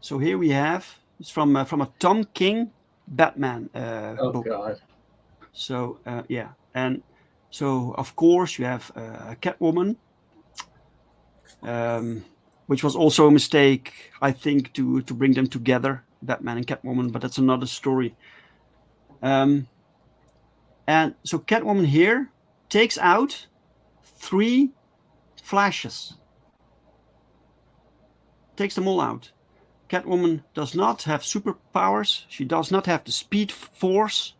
So here we have, it's from a Tom King Batman Oh book. God. So yeah, and so of course you have Catwoman, um, which was also a mistake, I think, to bring them together, Batman and Catwoman. But that's another story. Um, and so Catwoman here takes out 3 flashes, takes them all out. Catwoman does not have superpowers. She does not have the Speed Force.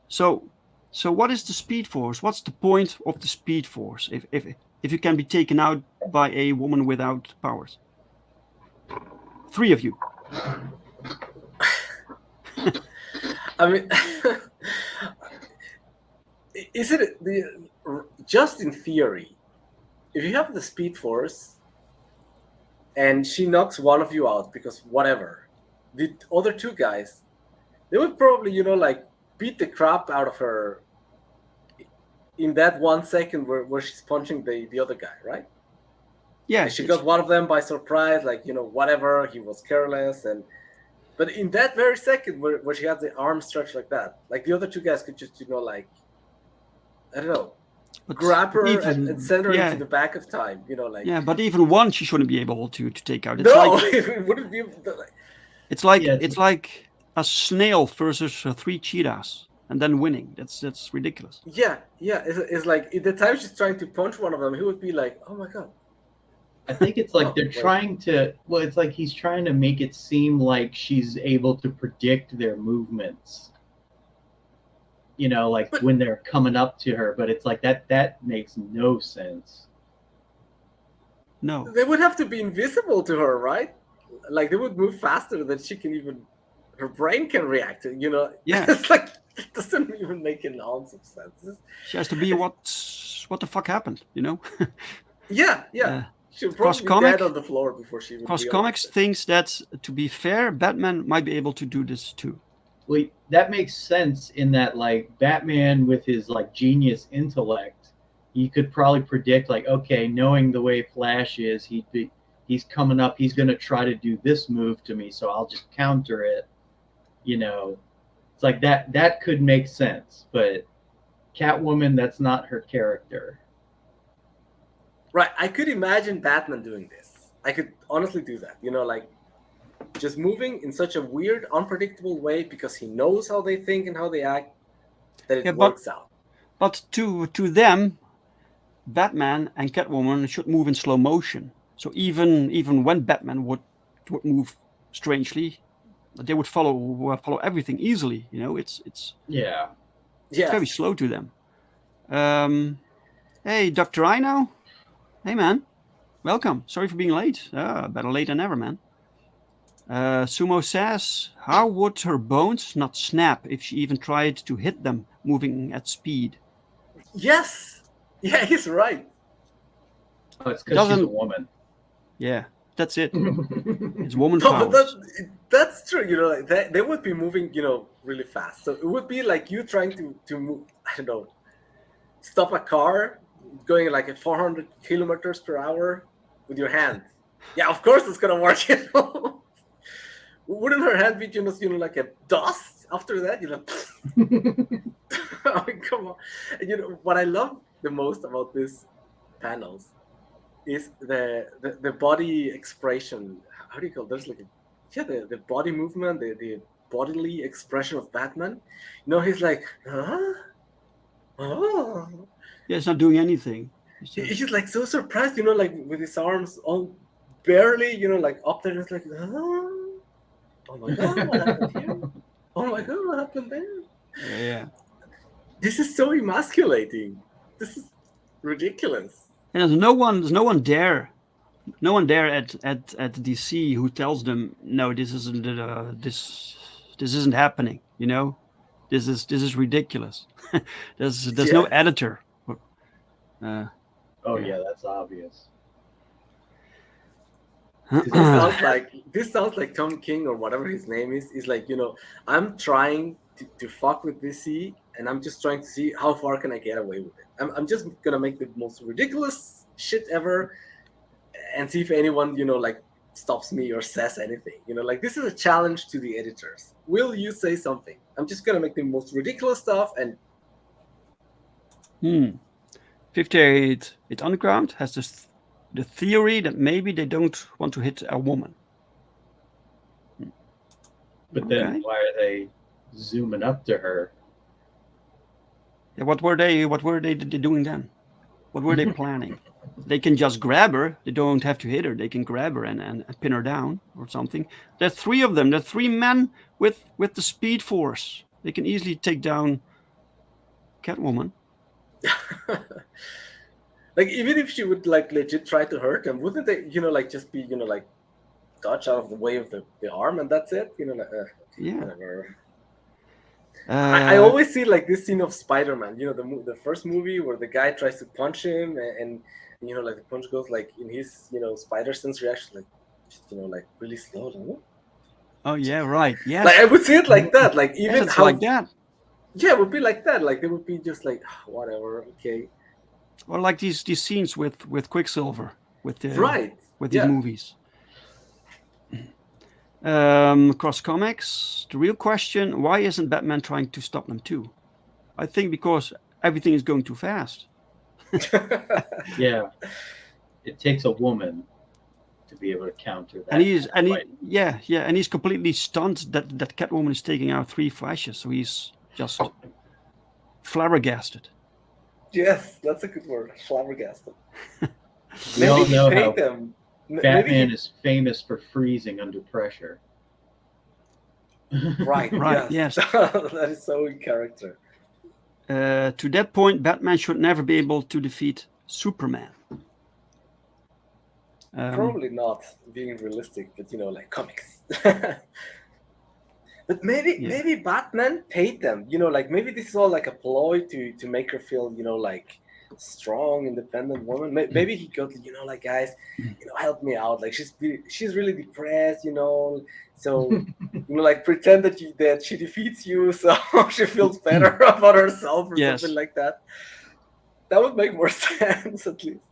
So, so what is the Speed Force? What's the point of the Speed Force if you can be taken out by a woman without powers? 3 of you. I mean, is it just in theory? If you have the Speed Force, and she knocks one of you out because whatever, the other 2 guys, they would probably like beat the crap out of her in that 1 second where she's punching the other guy, right? Yeah, And she got one of them by surprise, whatever, he was careless. But in that very second where she has the arm stretched like that, like the other 2 guys could just I don't know, grab her even, and send her yeah, into the back of time, yeah, but even one she shouldn't be able to take out. It's no, like, it wouldn't be it's like Yeah, it's like a snail versus 3 cheetahs and then winning. That's ridiculous. yeah. It's like at the time she's trying to punch one of them, he would be like, oh my god. I think it's like Oh, they're wait. trying to. Well, it's like he's trying to make it seem like she's able to predict their movements. Like But- when they're coming up to her, but it's like that makes no sense. No. They would have to be invisible to her, right? Like they would move faster than she can even, her brain can react to, Yeah. It's like, it doesn't even make an ounce of sense. She has to be what the fuck happened, Yeah. She'll probably be Comic- dead on the floor before she would Because realize comics it. thinks that, to be fair, Batman might be able to do this too. Well, that makes sense in that, like, Batman with his like genius intellect, he could probably predict, like, okay, knowing the way Flash is, he's coming up, he's gonna try to do this move to me, so I'll just counter it. It's like that could make sense, but Catwoman, that's not her character. Right, I could imagine Batman doing this. I could honestly do that. Like just moving in such a weird, unpredictable way because he knows how they think and how they act, that it works out. But to them, Batman and Catwoman should move in slow motion. So even when Batman would move strangely, they would follow everything easily. It's very slow to them. Hey, Dr. Rhino. Hey, man. Welcome. Sorry for being late. Better late than never, man. Sumo says, how would her bones not snap if she even tried to hit them moving at speed? Yes. Yeah, he's right. Oh, it's because she's a woman. Yeah, that's it. It's woman No, powers. but that's true. Like they would be moving, really fast. So it would be like you trying to move, I don't know, stop a car going like at 400 kilometers per hour with your hand. Yeah, of course it's gonna work. Wouldn't her hand be just like a dust after that? I mean, come on. What I love the most about these panels is the body expression. How do you call it? There's like the body movement, the bodily expression of Batman. He's like, huh? Oh. Yeah, it's not doing anything. He's like so surprised, like with his arms all barely, like up there. It's like, oh my god, what happened here? Oh my god, what happened there? Yeah. This is so emasculating. This is ridiculous. And there's no one there at DC who tells them, no, this isn't this isn't happening. This is ridiculous. There's no editor. Yeah, that's obvious. This sounds like Tom King or whatever his name is. Is like, I'm trying to fuck with DC, and I'm just trying to see how far can I get away with it. I'm just gonna make the most ridiculous shit ever, and see if anyone like stops me or says anything. Like this is a challenge to the editors. Will you say something? I'm just gonna make the most ridiculous stuff and 58 Underground has the theory that maybe they don't want to hit a woman. But then Okay. why are they zooming up to her? Yeah, what were they doing then? What were they planning? They can just grab her. They don't have to hit her. They can grab her and pin her down or something. There's three of them. There are three men with the speed force. They can easily take down Catwoman. like even if she would like legit try to hurt them, wouldn't they, like just be, like dodge out of the way of the arm and that's it? Like Yeah. whatever. I always see like this scene of Spider-Man, the first movie where the guy tries to punch him and like the punch goes like in his, spider sense reaction, like just, like really slow. Like, Oh yeah, right. Yes. like I would see it like that. Like even it's how like that. Yeah, it would be like that. Like they would be just like whatever, okay. Or like these scenes with Quicksilver with the Right. with these Yeah. movies. Across comics, the real question: why isn't Batman trying to stop them too? I think because everything is going too fast. Yeah, it takes a woman to be able to counter that. And he's completely stunned that Catwoman is taking out 3 flashes, so he's just flabbergasted. Yes, that's a good word. Flabbergasted. We all Maybe he know paid how them. Batman is famous for freezing under pressure. Right. Right, Yes. That is so in character. To that point, Batman should never be able to defeat Superman. Probably not being realistic, but like comics. But maybe Batman paid them. Like maybe this is all like a ploy to make her feel, like strong, independent woman. Maybe he got, like guys, help me out. Like she's really depressed, So like pretend that she defeats you, so she feels better about herself or Yes. something like that. That would make more sense at least.